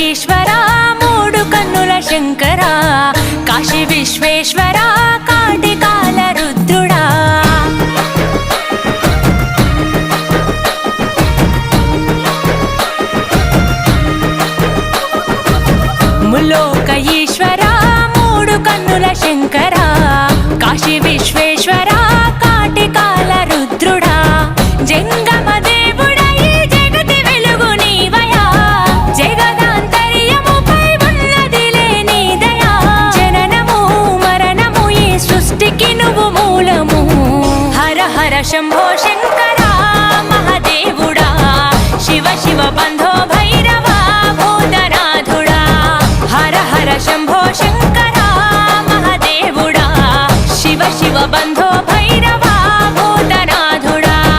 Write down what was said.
ఈశ్వర మూడు కన్నుల శంకర కాశీ విశ్వేశ్వర కాటికాల రుద్రుడా ములోక ఈశ్వర మూడు కన్నుల శంకర కాశీ విశ్వేశ్వర కాటికాల రుద్రుడా జంగమ దేవుడా ఈ జగతి వెలుగు నీవయా జగదాంతర్యముపై ఉన్నదిలే నీ దయా జననము మరణము ఈ సృష్టికి నువ్వు మూలము హర హర శంభో శంకర మహాదేవుడా శివ శివ బంధో భైరవ భూతనాథుడా హర హర శంభో శంకర